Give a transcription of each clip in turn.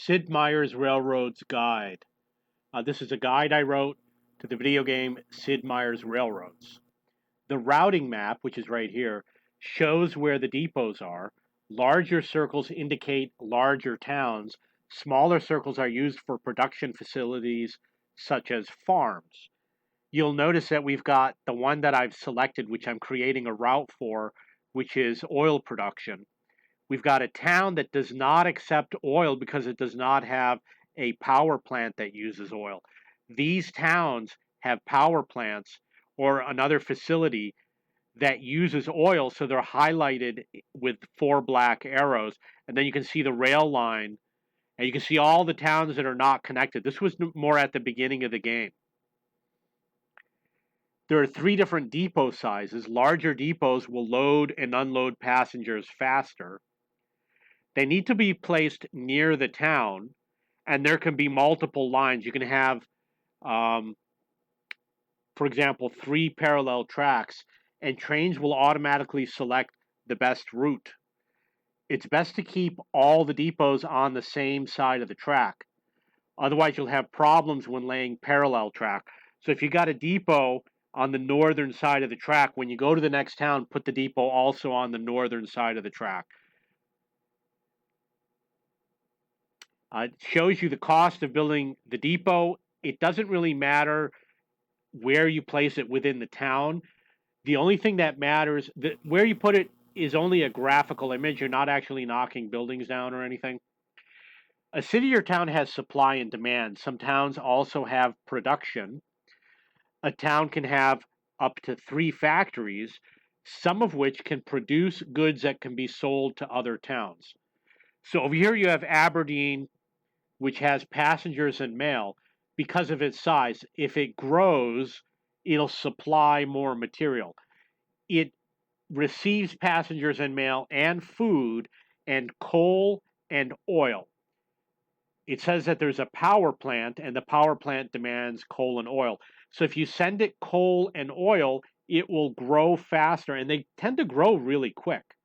Sid Meier's Railroads Guide. This is a guide I wrote to the video game Sid Meier's Railroads. The routing map, which is right here, shows where the depots are. Larger circles indicate larger towns. Smaller circles are used for production facilities such as farms. You'll notice that we've got the one that I've selected, which I'm creating a route for, which is oil production. We've got a town that does not accept oil because it does not have a power plant that uses oil. These towns have power plants or another facility that uses oil, so they're highlighted with 4 black arrows. And then you can see the rail line, and you can see all the towns that are not connected. This was more at the beginning of the game. There are 3 different depot sizes. Larger depots will load and unload passengers faster. They need to be placed near the town, and there can be multiple lines. You can have, for example, 3 parallel tracks, and trains will automatically select the best route. It's best to keep all the depots on the same side of the track. Otherwise, you'll have problems when laying parallel track. So if you got a depot on the northern side of the track, when you go to the next town, put the depot also on the northern side of the track. It shows you the cost of building the depot. It doesn't really matter where you place it within the town. The only thing that matters, where you put it is only a graphical image. You're not actually knocking buildings down or anything. A city or town has supply and demand. Some towns also have production. A town can have up to 3 factories, some of which can produce goods that can be sold to other towns. So over here you have Aberdeen, which has passengers and mail. Because of its size, if it grows, it'll supply more material. It receives passengers and mail and food and coal and oil. It says that there's a power plant, and the power plant demands coal and oil. So if you send it coal and oil, it will grow faster, and they tend to grow really quick.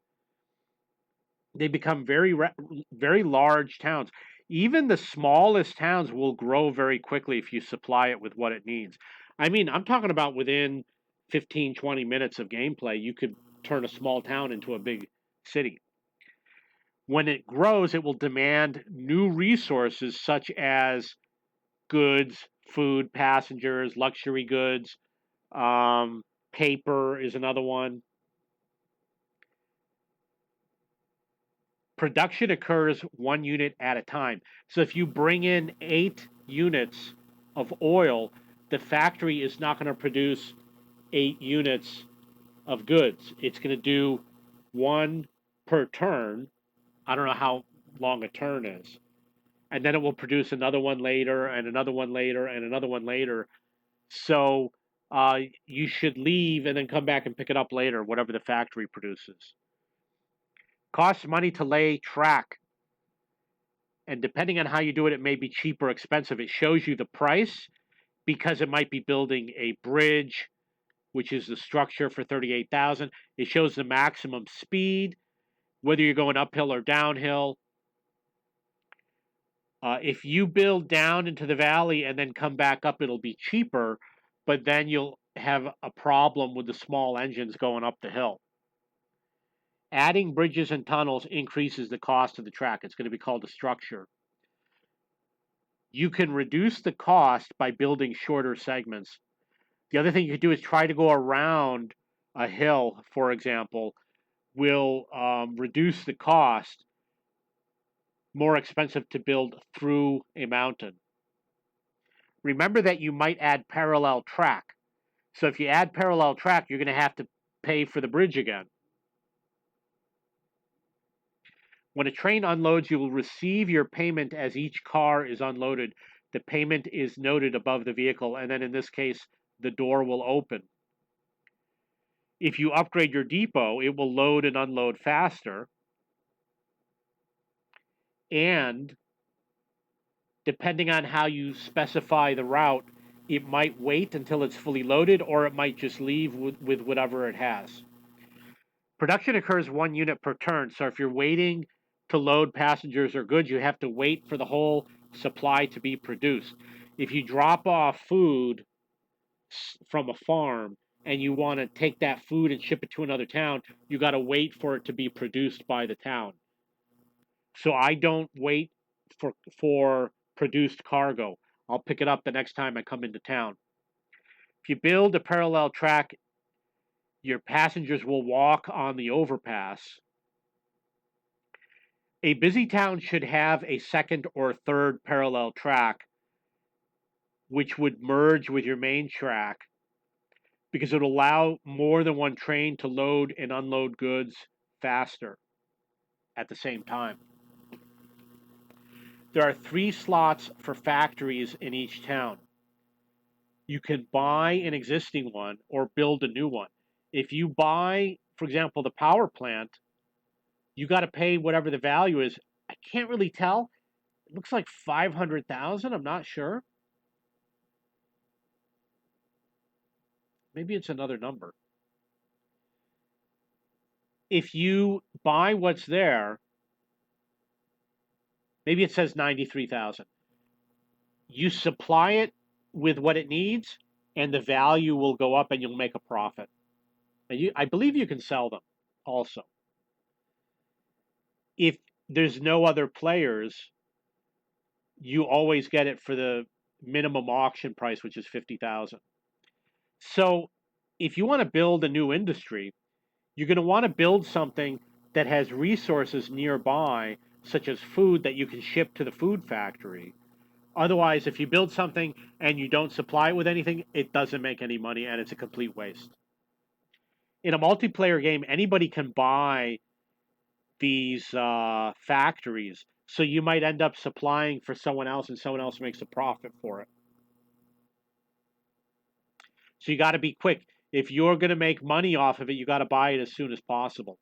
They become very large towns. Even the smallest towns will grow very quickly if you supply it with what it needs. I mean, I'm talking about within 15, 20 minutes of gameplay, you could turn a small town into a big city. When it grows, it will demand new resources such as goods, food, passengers, luxury goods, paper is another one. Production occurs 1 unit at a time. So if you bring in 8 units of oil, the factory is not going to produce 8 units of goods. It's going to do 1 per turn. I don't know how long a turn is. And then it will produce another one later, and another one later, and another one later. So you should leave and then come back and pick it up later, whatever the factory produces. Costs money to lay track. And depending on how you do it, it may be cheap or expensive. It shows you the price because it might be building a bridge, which is the structure for 38,000. It shows the maximum speed, whether you're going uphill or downhill. If you build down into the valley and then come back up, it'll be cheaper, but then you'll have a problem with the small engines going up the hill. Adding bridges and tunnels increases the cost of the track. It's going to be called a structure. You can reduce the cost by building shorter segments. The other thing you could do is try to go around a hill, for example, will reduce the cost. More expensive to build through a mountain. Remember that you might add parallel track. So if you add parallel track, you're going to have to pay for the bridge again. When a train unloads, you will receive your payment as each car is unloaded. The payment is noted above the vehicle, and then in this case, the door will open. If you upgrade your depot, it will load and unload faster. And depending on how you specify the route, it might wait until it's fully loaded, or it might just leave with whatever it has. Production occurs 1 unit per turn, so if you're waiting to load passengers or goods, you have to wait for the whole supply to be produced. If you drop off food from a farm and you want to take that food and ship it to another town, you got to wait for it to be produced by the town. So I don't wait for produced cargo. I'll pick it up the next time I come into town. If you build a parallel track, your passengers will walk on the overpass. A busy town should have a second or third parallel track, which would merge with your main track because it will allow more than one train to load and unload goods faster at the same time. There are 3 slots for factories in each town. You can buy an existing one or build a new one. If you buy, for example, the power plant, you got to pay whatever the value is. I can't really tell. It looks like 500,000. I'm not sure. Maybe it's another number. If you buy what's there, maybe it says 93,000. You supply it with what it needs, and the value will go up, and you'll make a profit. And I believe you can sell them also. If there's no other players, you always get it for the minimum auction price, which is 50,000. So if you want to build a new industry, you're going to want to build something that has resources nearby, such as food that you can ship to the food factory. Otherwise, if you build something and you don't supply it with anything, it doesn't make any money and it's a complete waste. In a multiplayer game, anybody can buy these factories. So you might end up supplying for someone else and someone else makes a profit for it. So you got to be quick. If you're going to make money off of it, you got to buy it as soon as possible.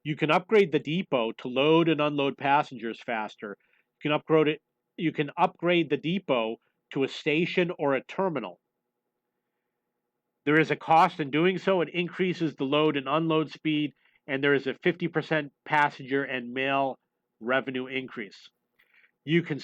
You can upgrade the depot to load and unload passengers faster. You can upgrade the depot to a station or a terminal. There is a cost in doing so. It increases the load and unload speed, and there is a 50% passenger and mail revenue increase. You can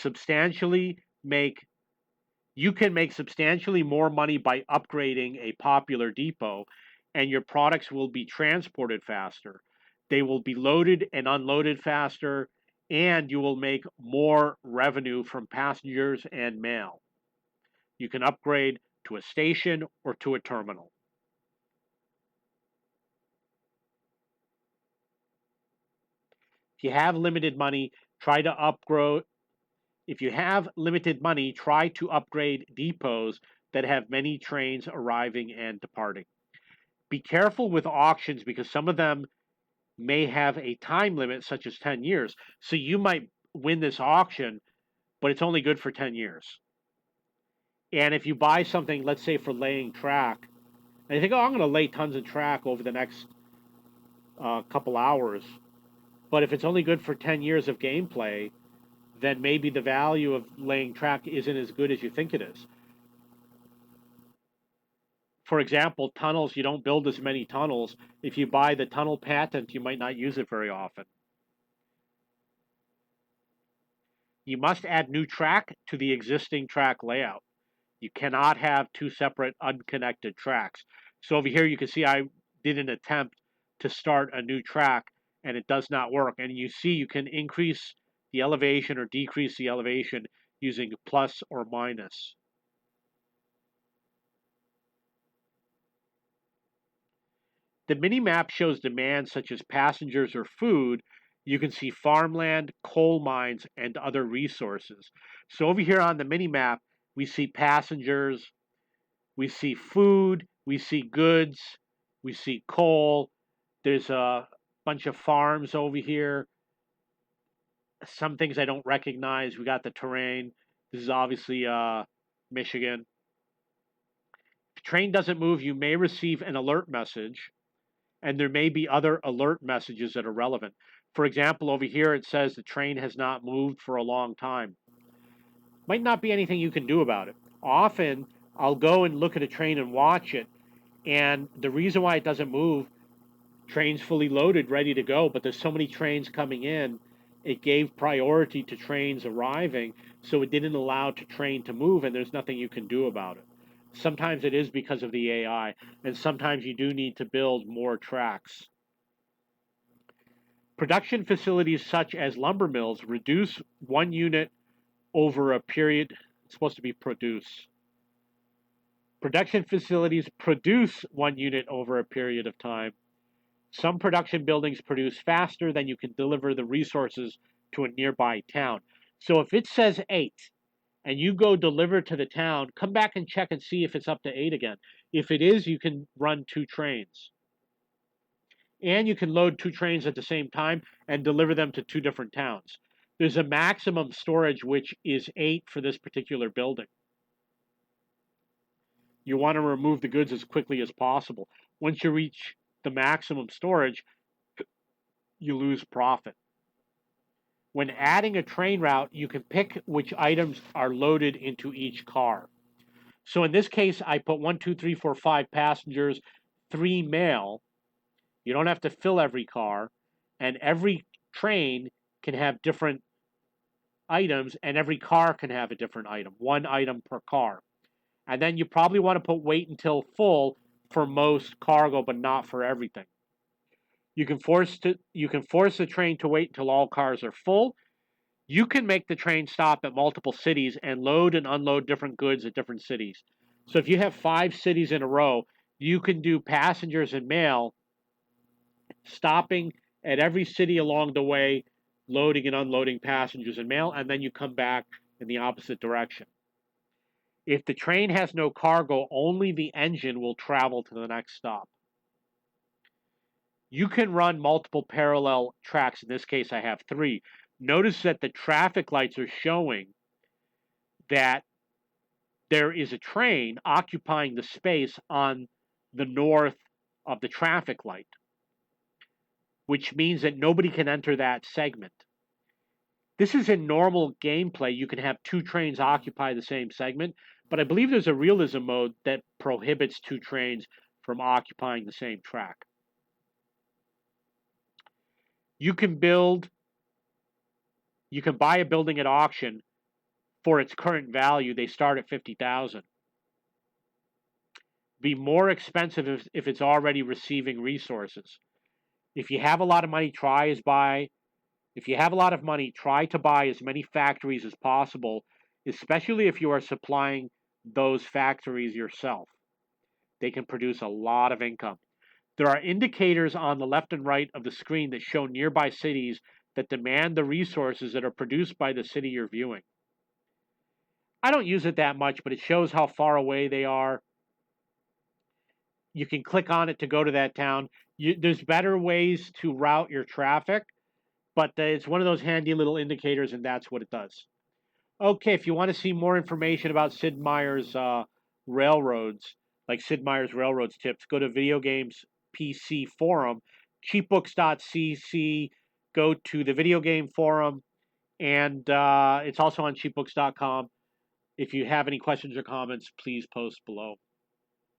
make substantially more money by upgrading a popular depot, and your products will be transported faster. They will be loaded and unloaded faster, and you will make more revenue from passengers and mail. You can upgrade to a station or to a terminal. If you have limited money, try to upgrade. If you have limited money, try to upgrade depots that have many trains arriving and departing. Be careful with auctions because some of them may have a time limit, such as 10 years. So you might win this auction, but it's only good for 10 years. And if you buy something, let's say for laying track, and you think, oh, I'm going to lay tons of track over the next couple hours, but if it's only good for 10 years of gameplay, then maybe the value of laying track isn't as good as you think it is. For example, tunnels, you don't build as many tunnels. If you buy the tunnel patent, you might not use it very often. You must add new track to the existing track layout. You cannot have 2 separate unconnected tracks. So over here you can see I did an attempt to start a new track and it does not work. And you see you can increase the elevation or decrease the elevation using plus or minus. The mini-map shows demand such as passengers or food. You can see farmland, coal mines, and other resources. So over here on the mini-map, we see passengers, we see food, we see goods, we see coal. There's a bunch of farms over here. Some things I don't recognize. We got the terrain. This is obviously Michigan. If the train doesn't move, you may receive an alert message, and there may be other alert messages that are relevant. For example, over here it says the train has not moved for a long time. Might not be anything you can do about it. Often, I'll go and look at a train and watch it, and the reason why it doesn't move, train's fully loaded, ready to go, but there's so many trains coming in, it gave priority to trains arriving, so it didn't allow the train to move, and there's nothing you can do about it. Sometimes it is because of the AI, and sometimes you do need to build more tracks. Production facilities such as lumber mills reduce one unit over a period. It's supposed to be produce. Production facilities produce one unit over a period of time. Some production buildings produce faster than you can deliver the resources to a nearby town. So if it says 8 and you go deliver to the town, come back and check and see if it's up to 8 again. If it is, you can run 2 trains. And you can load 2 trains at the same time and deliver them to 2 different towns. There's a maximum storage, which is 8 for this particular building. You want to remove the goods as quickly as possible. Once you reach the maximum storage, you lose profit. When adding a train route, you can pick which items are loaded into each car. So in this case, I put 1, 2, 3, 4, 5 passengers, 3 mail. You don't have to fill every car, and every train can have different items, and every car can have a different item, 1 item per car. And then you probably want to put wait until full for most cargo, but not for everything. You can force the train to wait until all cars are full. You can make the train stop at multiple cities and load and unload different goods at different cities. So if you have 5 cities in a row, you can do passengers and mail, stopping at every city along the way, loading and unloading passengers and mail, and then you come back in the opposite direction. If the train has no cargo, only the engine will travel to the next stop. You can run multiple parallel tracks. In this case, I have 3. Notice that the traffic lights are showing that there is a train occupying the space on the north of the traffic light, which means that nobody can enter that segment. This is in normal gameplay. You can have 2 trains occupy the same segment, but I believe there's a realism mode that prohibits 2 trains from occupying the same track. You can buy a building at auction for its current value. They start at $50,000. Be more expensive if it's already receiving resources. If you have a lot of money, try to buy as many factories as possible, especially if you are supplying those factories yourself. They can produce a lot of income. There are indicators on the left and right of the screen that show nearby cities that demand the resources that are produced by the city you're viewing. I don't use it that much, but it shows how far away they are. You can click on it to go to that town. There's better ways to route your traffic, but it's one of those handy little indicators, and that's what it does. Okay, if you want to see more information about Sid Meier's railroads, like Sid Meier's railroads tips, go to Video Games PC Forum, cheapbooks.cc, go to the Video Game Forum, and it's also on cheapbooks.com. If you have any questions or comments, please post below.